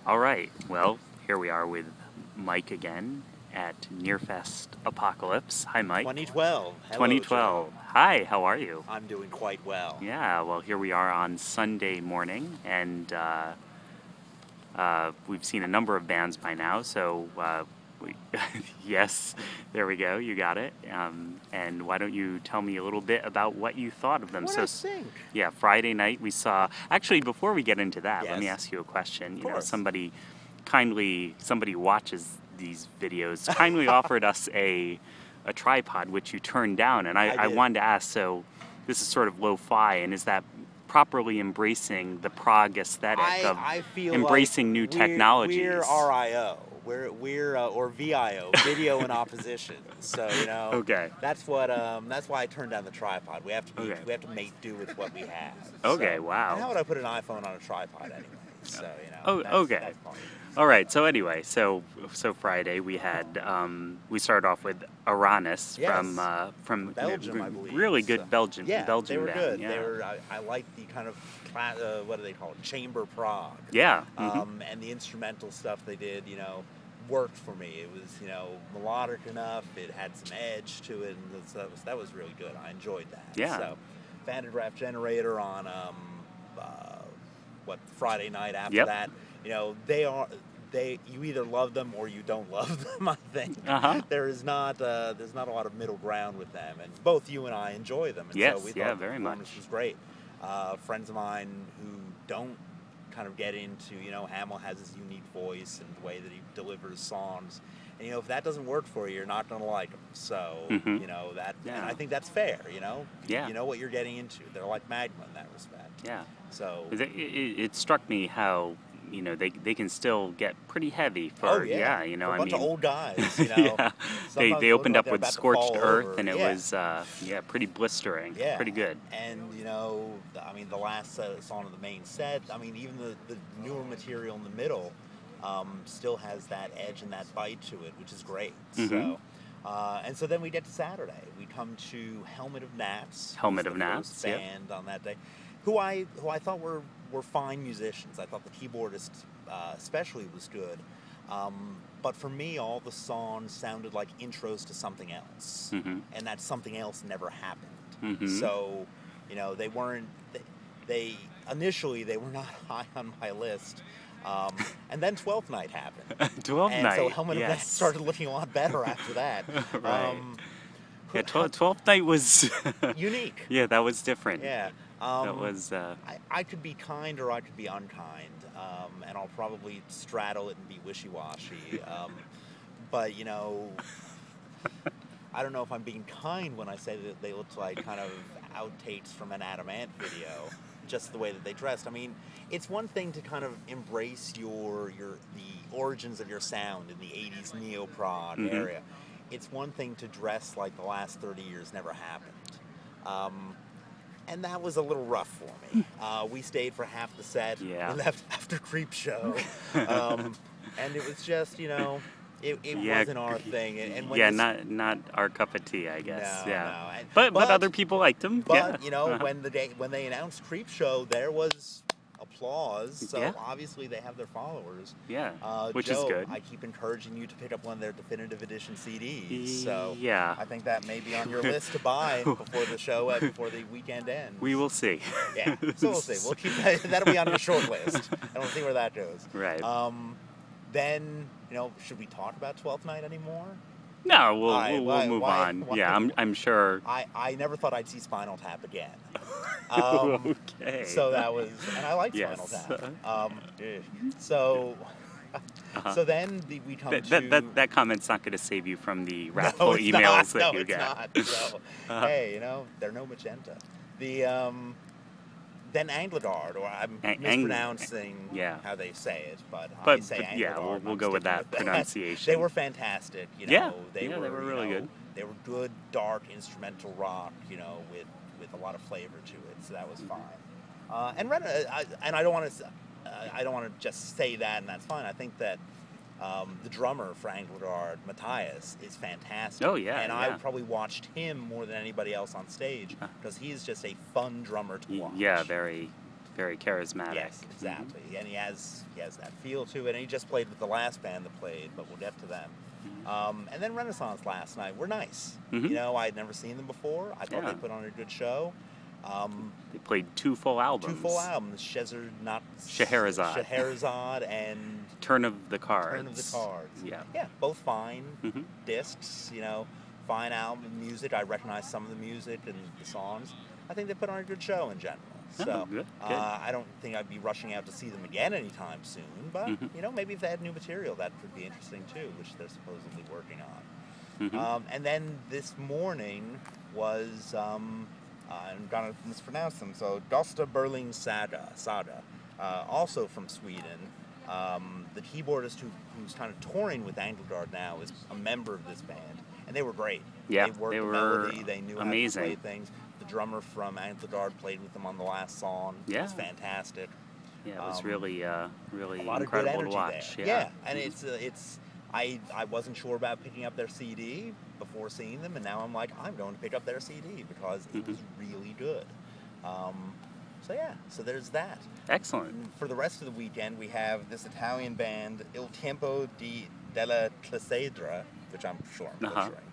All right, well, here we are with Mike again at NEARfest Apocalypse. Hi, Mike. 2012. Hello, 2012. Joe. Hi, how are you? I'm doing quite well. Yeah, well, here we are on Sunday morning, and we've seen a number of bands by now, so yes, there we go, you got it. And why don't you tell me a little bit about what you thought of them? What I think? Yeah, Friday night we saw. Actually, before we get into that, let me Yes. ask you a question. Of course. Somebody who watches these videos kindly offered us a tripod, which you turned down, and I did. wanted to ask. So, this is sort of lo-fi, and is that properly embracing the prog aesthetic of I feel embracing like new technologies? We're RIO. We're or VIO, video in opposition. So Okay. That's why I turned down the tripod. We have to Okay. we have to make do with what we have. Okay, So, wow. and how would I put an iPhone on a tripod anyway? So Okay. That's fine. All right. So anyway, so Friday we had we started off with Uranus Yes. from Belgium, I believe. really good So, Belgian Yeah, Belgian they were band. good. Yeah. They were. I like the kind of what do they call it? Chamber prog. Yeah. And the instrumental stuff they did, worked for me. It was, melodic enough. It had some edge to it, and that was really good. I enjoyed that. Yeah. So, Vandergraaf Generator on Friday night after Yep. that. You either love them or you don't love them. I think there's not a lot of middle ground with them, and both you and I enjoy them. And Yes, so we yeah, thought very the performance much. was great. Friends of mine who don't kind of get into, Hamill has his unique voice and the way that he delivers songs, and if that doesn't work for you, you're not going to like them. So that, Yeah. and I think that's fair. Yeah. You know what you're getting into. They're like Magma in that respect. Yeah. So It struck me how they can still get pretty heavy for for a I bunch of mean old guys. yeah. Sometimes They look opened like up they're with about to Scorched fall Earth, over. and it Yeah. was pretty blistering. Yeah. Pretty good. And the last song of the main set, even the newer material in the middle still has that edge and that bite to it, which is great. Mhm. So then we get to Saturday. We come to Helmet of Gnats. Helmet who's of the Gnats, first yep. band on that day, who I thought were fine musicians. I thought the keyboardist especially was good. But for me, all the songs sounded like intros to something else, and that something else never happened. So, they weren't. They initially they were not high on my list, and then 12th Night happened. 12th and Night. so Helmet of yes. Gnats started looking a lot better after that. Right. Yeah, 12th Night was unique. Yeah, that was different. Yeah. That was. I could be kind or I could be unkind, and I'll probably straddle it and be wishy-washy. But I don't know if I'm being kind when I say that they looked like kind of outtakes from an Adam Ant video, just the way that they dressed. It's one thing to kind of embrace the origins of your sound in the 80s neo-prog area. It's one thing to dress like the last 30 years never happened. And that was a little rough for me. We stayed for half the set. Yeah. We left after Creep Show. And it was just, it wasn't our thing. And when not our cup of tea, I guess. No, yeah. no. And- But other people liked them. But, yeah. when they announced Creep Show, there was applause. So Yeah. obviously they have their followers. Yeah, which Joe, is good. I keep encouraging you to pick up one of their definitive edition CDs. So Yeah. I think that may be on your list to buy before the show, before the weekend ends. We will see. Yeah, so we'll see. We'll keep that'll be on your short list, and we'll see where that goes. Right. Then should we talk about 12th Night anymore? No, we'll Why- move why- on. why- Yeah, I'm sure. I never thought I'd see Spinal Tap again. Okay. So that was, and I like Yes. Spinal Tap. So then we come to That comment's not going to save you from the No, wrathful it's emails not. that you it's get. Not. So, hey, they're no magenta. Then Angledard, or I'm mispronouncing how they say it, but I say Angledard. Yeah, we'll go with that pronunciation. They were fantastic. They were really good. They were good, dark instrumental rock, with a lot of flavor to it. So that was fine. And I don't want to just say that, and that's fine. I think that the drummer for Angledard, Matthias, is fantastic. Oh, yeah, and yeah. I probably watched him more than anybody else on stage because he's just a fun drummer to watch. Yeah, very. very charismatic. Yes, exactly. And he has that feel to it. And he just played with the last band that played, but we'll get to them. And then Renaissance last night were nice. You know, I'd never seen them before. I thought they put on a good show. They played 2 full albums. 2 full albums. Scheherazade and Turn of the Cards. Turn of the Cards. Yeah. Yeah, both fine discs, you know, fine album music. I recognize some of the music and the songs. I think they put on a good show in general. So good. I don't think I'd be rushing out to see them again anytime soon. But, you know, maybe if they had new material, that would be interesting too, which they're supposedly working on. And then this morning was, I'm going to mispronounce them, so Dosta Berling Sada, also from Sweden. The keyboardist who's kind of touring with Angelgard now is a member of this band. And they were great. Yeah, they worked they the were melody, they knew amazing. how to play things. The drummer from Angelgard played with them on the last song. It was fantastic. Yeah, it was really a lot incredible of good energy to watch. there. Yeah, and I wasn't sure about picking up their CD before seeing them, and now I'm like, I'm going to pick up their CD because it was really good. So there's that. Excellent. For the rest of the weekend, we have this Italian band, Il Tempo della Classedra, which I'm sure I'm butchering.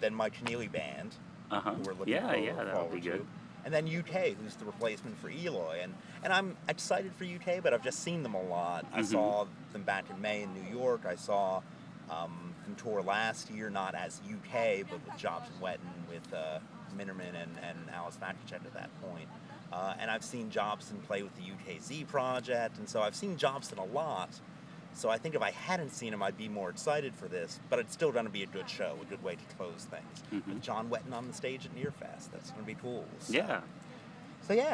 Then my Keneally band, who we're looking that'll be good. to. And then UK, who's the replacement for Eloy. And I'm excited for UK, but I've just seen them a lot. I saw them back in May in New York. I saw them tour last year, not as UK, but with Jobs and Wetton, with Minnerman and Alice Mackichet at that point. And I've seen Jobson play with the UKZ project, and so I've seen Jobson a lot. So I think if I hadn't seen him, I'd be more excited for this, but it's still going to be a good show, a good way to close things. With John Wetton on the stage at NEARfest, that's going to be cool. So.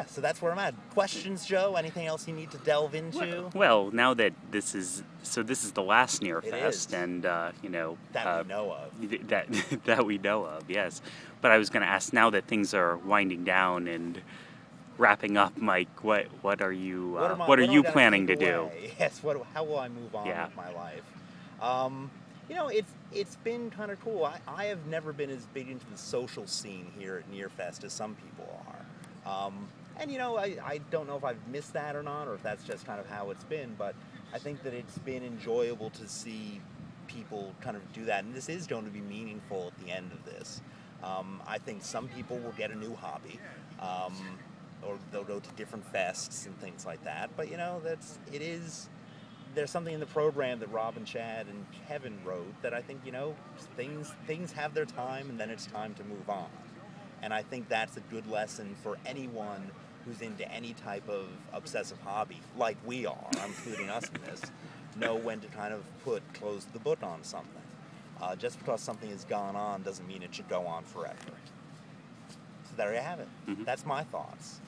So that's where I'm at. Questions, Joe? Anything else you need to delve into? Well, now that this is the last NEARfest, and you know that we know of. That we know of, yes. But I was going to ask, now that things are winding down and wrapping up, Mike, what are you planning to do? Yes, how will I move on with my life? You know, it's been kind of cool. I have never been as big into the social scene here at NEARfest as some people are. And you know, I don't know if I've missed that or not, or if that's just kind of how it's been, but I think that it's been enjoyable to see people kind of do that, and this is going to be meaningful at the end of this. I think some people will get a new hobby, or they'll go to different fests and things like that, but you know, there's something in the program that Rob and Chad and Kevin wrote that I think, you know, things have their time, and then it's time to move on. And I think that's a good lesson for anyone who's into any type of obsessive hobby, like we are, including us in this, know when to kind of close the book on something. Just because something has gone on doesn't mean it should go on forever. So there you have it. That's my thoughts.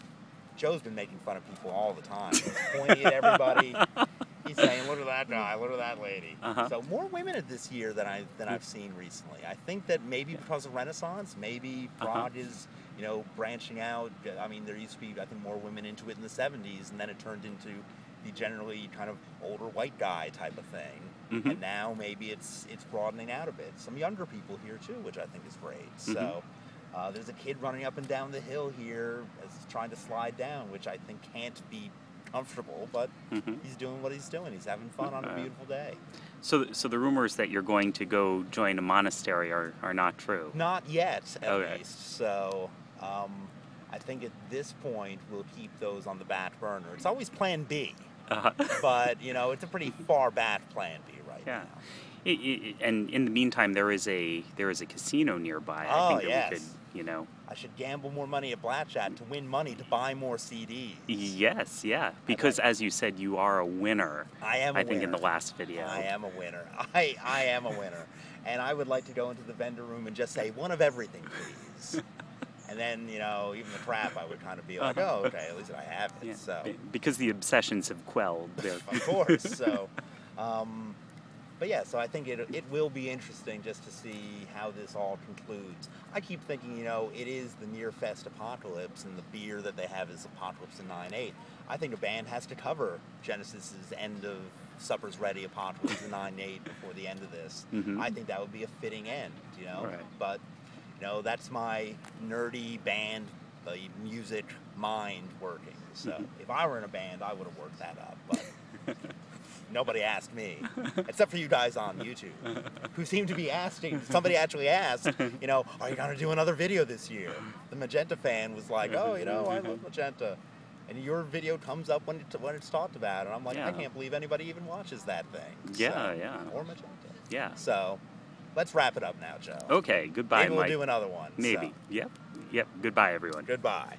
Joe's been making fun of people all the time. He's pointing at everybody. He's saying, look at that guy, look at that lady. So more women at this year than I've seen recently. I think that maybe because of Renaissance, maybe Prague is, you know, branching out. I mean, there used to be, I think, more women into it in the 70s, and then it turned into the generally kind of older white guy type of thing. And now maybe it's broadening out a bit. Some younger people here too, which I think is great. So there's a kid running up and down the hill here trying to slide down, which I think can't be comfortable, but he's doing what he's doing. He's having fun on a beautiful day. So the rumors that you're going to go join a monastery are not true? Not yet, at least. So I think at this point we'll keep those on the back burner. It's always plan B, but you know, it's a pretty far back plan B right now. And in the meantime, there is a casino nearby. I think that we could, you know. I should gamble more money at blackjack to win money to buy more CDs. Yes, yeah. Because as you said, you are a winner. I am a winner. I think in the last video. I am a winner. I am a winner. And I would like to go into the vendor room and just say, one of everything, please. And then, you know, even the crap, I would kind of be like, oh, okay, at least I have it. Yeah. So because the obsessions have quelled. Of course. So, but yeah, so I think it will be interesting just to see how this all concludes. I keep thinking, you know, it is the NEARfest Apocalypse, and the beer that they have is Apocalypse in 9/8. I think a band has to cover Genesis's end of Supper's Ready Apocalypse in 9/8 before the end of this. I think that would be a fitting end, you know. Right. But, you know, that's my nerdy band, the music mind working. So if I were in a band, I would have worked that up. But nobody asked me, except for you guys on YouTube, who seem to be asking. Somebody actually asked, you know, are you going to do another video this year? The Magenta fan was like, oh, you know, I love Magenta. And your video comes up when it's talked about. And I'm like, I can't believe anybody even watches that thing. Yeah, so, Or Magenta. Yeah. So let's wrap it up now, Joe. Okay, goodbye, Maybe we'll Mike. do another one. Maybe. So. Yep. Goodbye, everyone. Goodbye.